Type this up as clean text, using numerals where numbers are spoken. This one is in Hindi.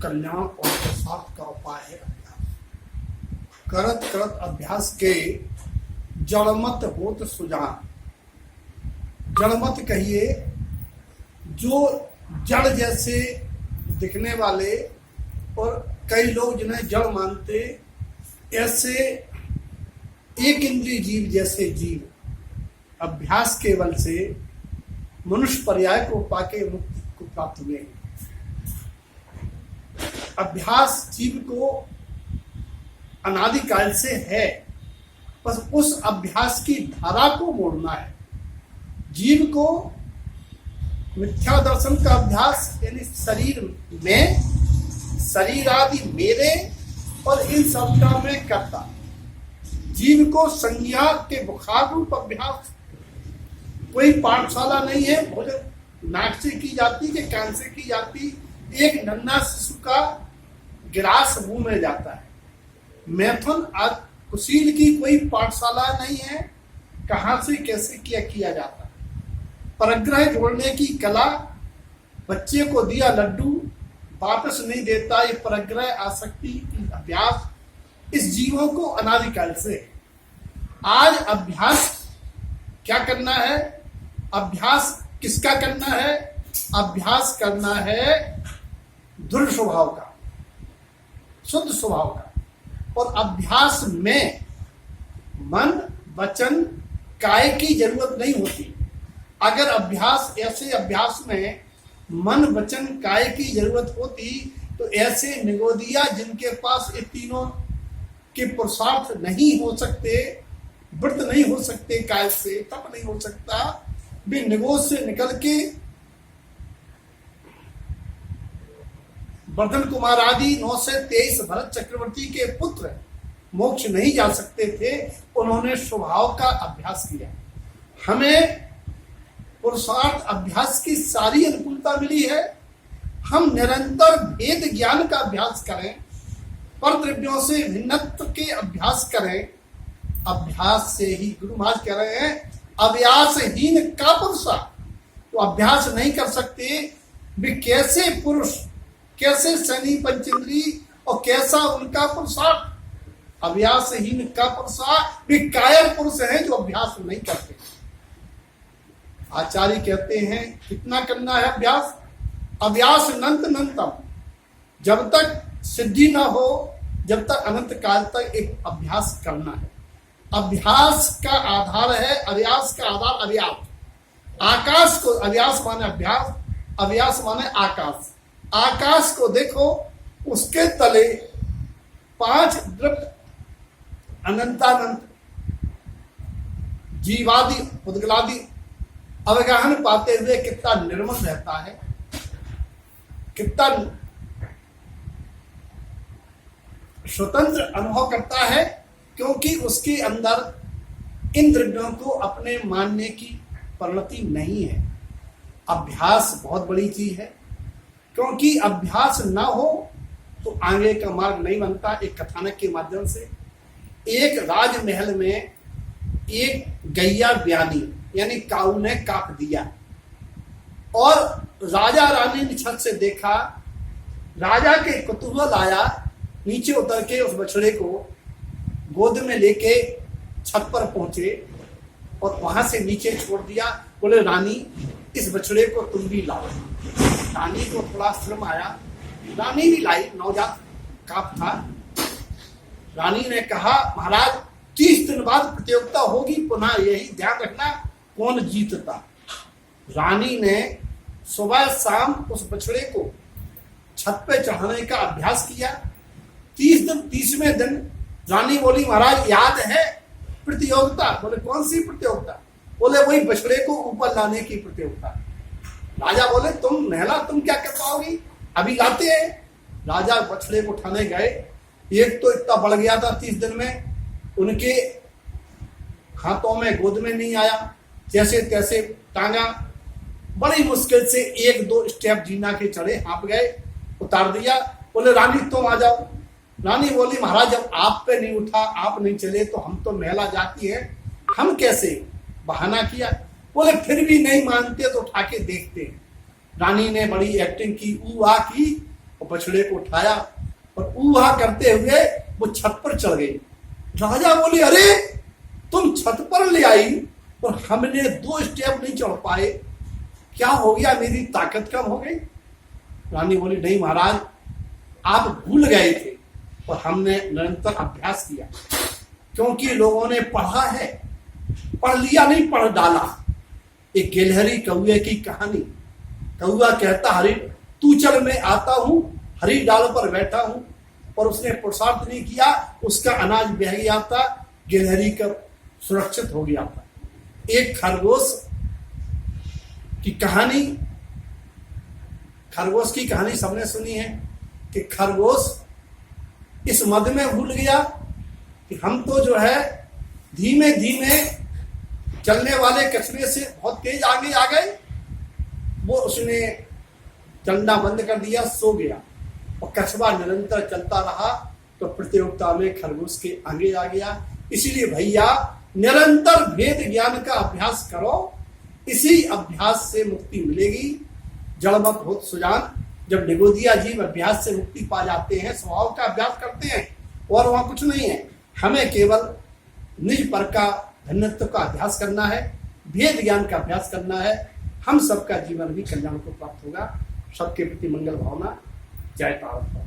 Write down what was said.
कल्याण और प्रसाद का उपाय है अभ्यास। करत करत अभ्यास के जड़मत होत सुजान। जड़मत कहिए जो जड़ जैसे दिखने वाले और कई लोग जिन्हें जड़ मानते, ऐसे एक इंद्रिय जीव जैसे जीव अभ्यास के बल से मनुष्य पर्याय को पाके मुक्ति को प्राप्त हुए। अभ्यास जीव को अनादिकाल से है, बस उस अभ्यास की धारा को मोड़ना है। जीव को मिथ्या दर्शन का अभ्यास यानी शरीर में, शरीर आदि मेरे और इन सब का मैं करता। जीव को संज्ञा के बुखार रूप अभ्यास, कोई पाठशाला नहीं है, भोजन नाक से की जाती कि कान से की जाती। एक नन्हा शिशु का गिलास मुंह में जाता है। मैथुन कुशील की कोई पाठशाला नहीं है, कहां से कैसे किया जाता है। परग्रह जोड़ने की कला, बच्चे को दिया लड्डू वापस नहीं देता, ये परग्रह आसक्ति की अभ्यास इस जीवों को अनादिकाल से। आज अभ्यास क्या करना है? अभ्यास किसका करना है? अभ्यास करना है दृढ़ स्वभाव का, शुद्ध स्वभाव का। और अभ्यास में मन वचन काय की जरूरत नहीं होती। अगर अभ्यास ऐसे अभ्यास में मन वचन काय की जरूरत होती तो ऐसे निगोदिया जिनके पास ये तीनों के पुरुषार्थ नहीं हो सकते, व्रत नहीं हो सकते, काय से तप नहीं हो सकता, वे निगोद से निकल के वर्धन कुमार आदि 9 से 23 भरत चक्रवर्ती के पुत्र मोक्ष नहीं जा सकते थे। उन्होंने स्वभाव का अभ्यास किया। हमें पुरुषार्थ अभ्यास की सारी अनुकूलता मिली है। हम निरंतर भेद ज्ञान का अभ्यास करें, पर द्रव्यों से भिन्नत्व के अभ्यास करें। अभ्यास से ही गुरु महाराज कह रहे हैं, अभ्यासहीन का पुरुषा। तो अभ्यास नहीं कर सकते वे कैसे पुरुष, कैसे शनि पंचेंद्री और कैसा उनका पुरुषार्थ। अभ्यासहीन का पुरुषा वे कायर पुरुष हैं जो अभ्यास नहीं करते। आचार्य कहते हैं कितना करना है अभ्यास? अभ्यास अनंतम, जब तक सिद्धि ना हो, जब तक अनंत काल तक एक अभ्यास करना है। अभ्यास का आधार है, अभ्यास का आधार अभ्यास। आकाश को, अभ्यास माने अभ्यास, अभ्यास माने आकाश। आकाश को देखो, उसके तले 5 द्रव्य अनंतानंत जीवादि उद्गलादि अवगाहन पाते हुए कितना निर्मल रहता है, कितना स्वतंत्र अनुभव करता है, क्योंकि उसके अंदर इन द्रव्यों को अपने मानने की परिणति नहीं है। अभ्यास बहुत बड़ी चीज है, क्योंकि अभ्यास ना हो तो आगे का मार्ग नहीं बनता। एक कथानक के माध्यम से, एक राजमहल में एक गैया ब्यानी यानी काऊ ने काट दिया और राजा रानी ने छत से देखा। राजा के कुतूहल आया, नीचे उतर के उस बछड़े को गोद में लेके छत पर पहुंचे और वहां से नीचे छोड़ दिया। बोले रानी, इस बछड़े को तुम भी लाओ। रानी को थोड़ा शर्म आया, रानी भी लाई, नवजात काप था। रानी ने कहा महाराज 30 दिन बाद प्रतियोगिता होगी, पुनः यही ध्यान रखना कौन जीतता। रानी ने सुबह शाम उस बछड़े को छत पे चढ़ाने का अभ्यास किया। 30वें दिन रानी बोली महाराज याद है प्रतियोगिता? बोले कौन सी प्रतियोगिता? बोले वही बछड़े को ऊपर लाने की प्रतियोगिता। राजा बोले तुम नहला, तुम क्या कर पाओगी, अभी लाते हैं। राजा बछड़े को उठाने गए, एक तो इतना बढ़ गया था 30 दिन में, उनके हाथों में गोद में नहीं आया, जैसे तैसे टांगा, बड़ी मुश्किल से 1-2 स्टेप जीना के चढ़े, हाँप गए, उतार दिया। बोले रानी तुम आ जाओ। रानी बोली महाराज जब आप पे नहीं उठा, आप नहीं चले तो हम तो महिला जाती है, हम कैसे? बहाना किया। बोले फिर भी नहीं मानते तो उठा के देखते हैं। रानी ने बड़ी एक्टिंग की, ऊ आ की, और बछड़े को उठाया और ऊहा करते हुए वो छत पर चढ़ गई। राजा बोले, अरे तुम छत पर ले आई और हमने 2 स्टेप नहीं चढ़ पाए, क्या हो गया, मेरी ताकत कम हो गई? रानी बोली, नहीं महाराज, आप भूल गए थे और हमने निरंतर अभ्यास किया, क्योंकि लोगों ने पढ़ा है, पढ़ लिया नहीं पढ़ डाला। एक गिलहरी कौए की कहानी। कौआ कहता, हरी तू चल मैं आता हूं, हरी डाल पर बैठा हूं, और उसने पुरुषार्थ नहीं किया, उसका अनाज बह गया था, गिलहरी का सुरक्षित हो गया था। एक खरगोश की कहानी, खरगोश की कहानी सबने सुनी है कि खरगोश इस मद में भूल गया कि हम तो जो है धीमे धीमे चलने वाले कचरे से बहुत तेज आगे आ गए। वो उसने चलना बंद कर दिया, सो गया, और कछुआ निरंतर चलता रहा, तो प्रतियोगिता में खरगोश के आगे आ गया। इसीलिए भैया निरंतर वेद ज्ञान का अभ्यास करो, इसी अभ्यास से मुक्ति मिलेगी। जड़मत होत सुजान। जब निगोदिया जीव अभ्यास से मुक्ति पा जाते हैं, स्वभाव का अभ्यास करते हैं, और वहां कुछ नहीं है, हमें केवल निज पर का धन्यत्व का अभ्यास करना है, वेद ज्ञान का अभ्यास करना है। हम सबका जीवन भी कल्याण को प्राप्त होगा। सबके प्रति मंगल भावना। जय तारा।